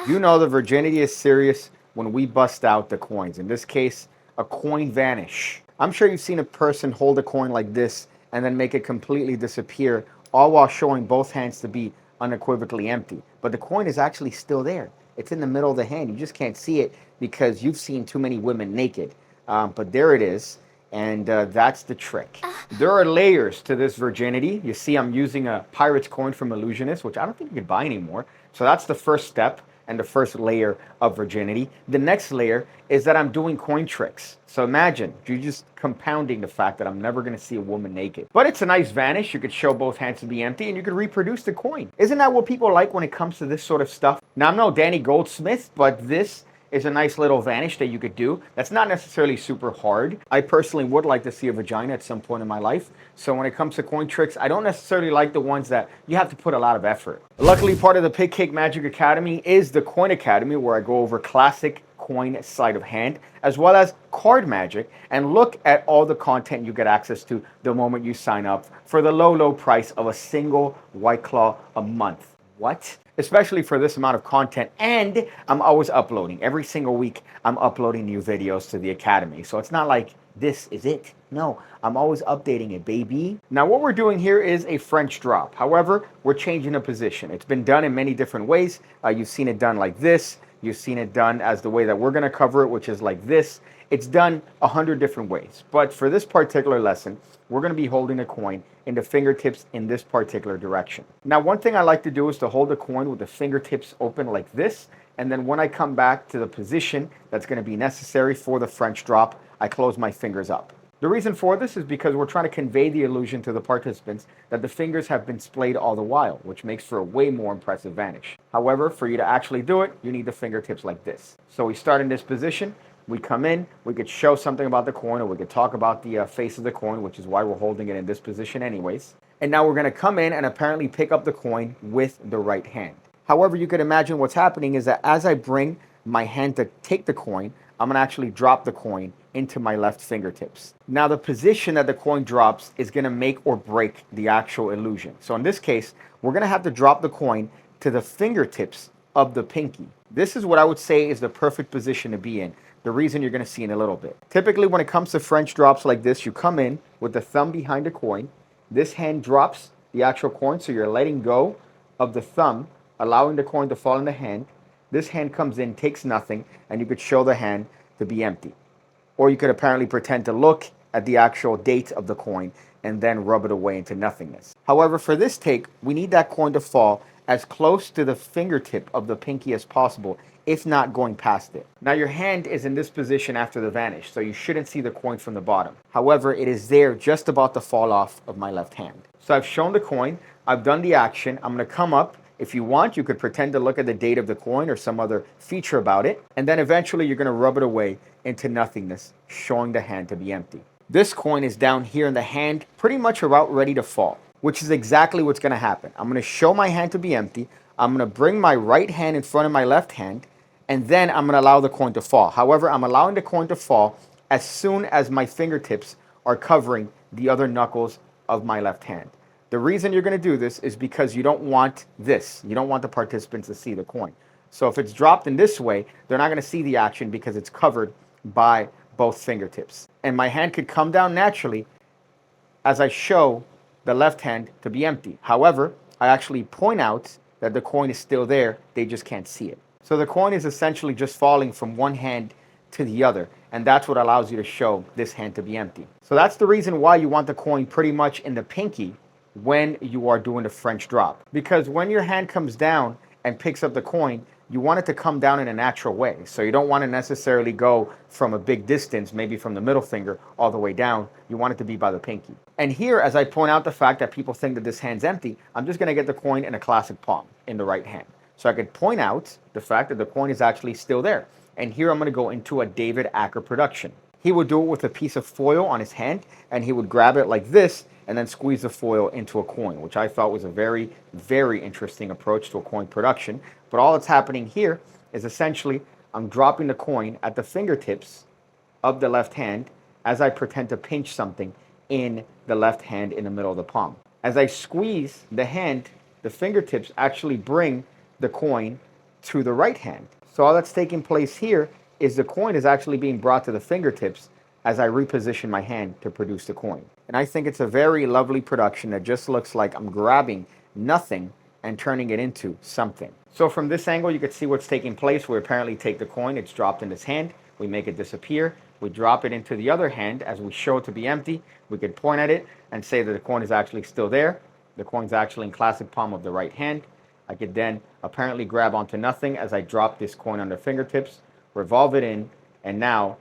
You know the virginity is serious when we bust out the coins. In this case, a coin vanish. I'm sure you've seen a person hold a coin like this and then make it completely disappear, all while showing both hands to be unequivocally empty. But the coin is actually still there. It's in the middle of the hand. You just can't see it because you've seen too many women naked. But there it is, and that's the trick. There are layers to this virginity. You see I'm using a pirate's coin from Illusionist, which I don't think you can buy anymore. So that's the first step and the first layer of virginity. The next layer is that I'm doing coin tricks. So imagine, you're just compounding the fact that I'm never gonna see a woman naked. But it's a nice vanish. You could show both hands to be empty and you could reproduce the coin. Isn't that what people like when it comes to this sort of stuff? Now, I'm no Danny Goldsmith, but this is a nice little vanish that you could do. That's not necessarily super hard. I personally would like to see a vagina at some point in my life. So when it comes to coin tricks, I don't necessarily like the ones that you have to put a lot of effort. Luckily, part of the PigCake Magic Academy is the Coin Academy, where I go over classic coin sleight of hand, as well as card magic, and look at all the content you get access to the moment you sign up for the low price of a single White Claw a month. What? Especially for this amount of content, and I'm always uploading. Every single week, I'm uploading new videos to the Academy. So it's not like this is it. No, I'm always updating it, baby. Now, what we're doing here is a French drop. However, we're changing the position. It's been done in many different ways. You've seen it done like this. You've seen it done as the way that we're gonna cover it, which is like this. It's done 100 different ways. But for this particular lesson, we're going to be holding a coin in the fingertips in this particular direction. Now, one thing I like to do is to hold the coin with the fingertips open like this. And then when I come back to the position that's going to be necessary for the French drop, I close my fingers up. The reason for this is because we're trying to convey the illusion to the participants that the fingers have been splayed all the while, which makes for a way more impressive vanish. However, for you to actually do it, you need the fingertips like this. So we start in this position. We come in, we could show something about the coin, or we could talk about the face of the coin, which is why we're holding it in this position anyways. And now we're going to come in and apparently pick up the coin with the right hand. However, you could imagine what's happening is that as I bring my hand to take the coin, I'm going to actually drop the coin into my left fingertips. Now, the position that the coin drops is going to make or break the actual illusion. So in this case, we're going to have to drop the coin to the fingertips of the pinky. This is what I would say is the perfect position to be in. The reason you're going to see in a little bit. Typically, when it comes to French drops like this, you come in with the thumb behind the coin. This hand drops the actual coin, so you're letting go of the thumb, allowing the coin to fall in the hand. This hand comes in, takes nothing, and you could show the hand to be empty. Or you could apparently pretend to look at the actual date of the coin and then rub it away into nothingness. However, for this take, we need that coin to fall as close to the fingertip of the pinky as possible, if not going past it. Now, your hand is in this position after the vanish, so you shouldn't see the coin from the bottom. However, it is there just about to fall off of my left hand. So I've shown the coin, I've done the action, I'm going to come up. If you want, you could pretend to look at the date of the coin or some other feature about it, and then eventually you're going to rub it away into nothingness, showing the hand to be empty. This coin is down here in the hand, pretty much about ready to fall, which is exactly what's going to happen. I'm going to show my hand to be empty, I'm going to bring my right hand in front of my left hand, and then I'm going to allow the coin to fall. However, I'm allowing the coin to fall as soon as my fingertips are covering the other knuckles of my left hand. The reason you're going to do this is because you don't want this. You don't want the participants to see the coin. So if it's dropped in this way, they're not going to see the action because it's covered by both fingertips. And my hand could come down naturally as I show the left hand to be empty. However, I actually point out that the coin is still there. They just can't see it. So the coin is essentially just falling from one hand to the other, and that's what allows you to show this hand to be empty. So that's the reason why you want the coin pretty much in the pinky when you are doing the French drop. Because when your hand comes down and picks up the coin, you want it to come down in a natural way. So you don't want to necessarily go from a big distance, maybe from the middle finger all the way down. You want it to be by the pinky. And here, as I point out the fact that people think that this hand's empty, I'm just going to get the coin in a classic palm in the right hand. So I could point out the fact that the coin is actually still there. And here I'm going to go into a David Acker production. He would do it with a piece of foil on his hand, and he would grab it like this and then squeeze the foil into a coin, which I thought was a very, very interesting approach to a coin production. But all that's happening here is essentially I'm dropping the coin at the fingertips of the left hand as I pretend to pinch something in the left hand in the middle of the palm. As I squeeze the hand, the fingertips actually bring the coin to the right hand. So all that's taking place here is the coin is actually being brought to the fingertips as I reposition my hand to produce the coin. And I think it's a very lovely production that just looks like I'm grabbing nothing and turning it into something. So from this angle, you can see what's taking place. We apparently take the coin, it's dropped in this hand, we make it disappear, we drop it into the other hand as we show it to be empty. We could point at it and say that the coin is actually still there. The coin's actually in classic palm of the right hand. I could then apparently grab onto nothing as I drop this coin on the fingertips, revolve it in, and now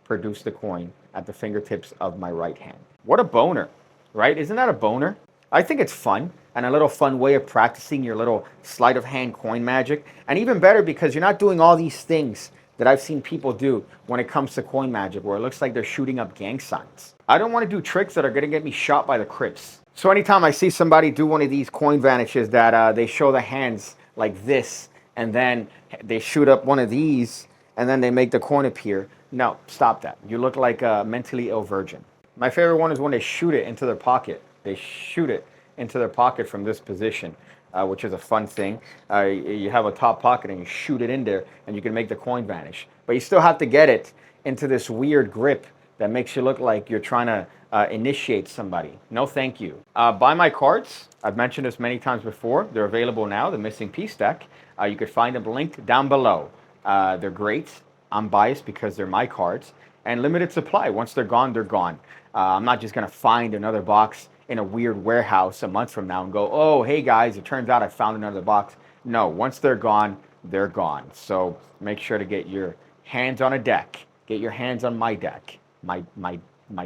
produce the coin at the fingertips of my right hand. What a boner, right? Isn't that a boner? I think it's fun and a little fun way of practicing your little sleight of hand coin magic. And even better because you're not doing all these things that I've seen people do when it comes to coin magic where it looks like they're shooting up gang signs. I don't want to do tricks that are going to get me shot by the Crips. So anytime I see somebody do one of these coin vanishes that they show the hands like this and then they shoot up one of these and then they make the coin appear, no, stop that. You look like a mentally ill virgin. My favorite one is when they shoot it into their pocket. They shoot it into their pocket from this position, which is a fun thing. You have a top pocket and you shoot it in there and you can make the coin vanish. But you still have to get it into this weird grip that makes you look like you're trying to initiate somebody. No thank you. Buy my cards. I've mentioned this many times before. They're available now, the Missing Piece deck. You could find them linked down below. They're great. I'm biased because they're my cards. And limited supply. Once they're gone, they're gone. I'm not just going to find another box in a weird warehouse a month from now and go, oh, hey guys, it turns out I found another box. No, once they're gone, they're gone. So make sure to get your hands on a deck. Get your hands on my deck. My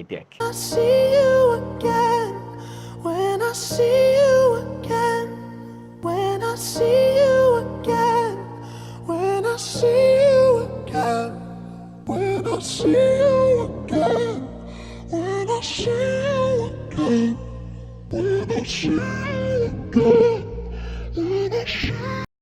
dick. I see you again. When I see you again. When I see you again. When I see you again. When I see you again. When I see you again. When I see you again. When I see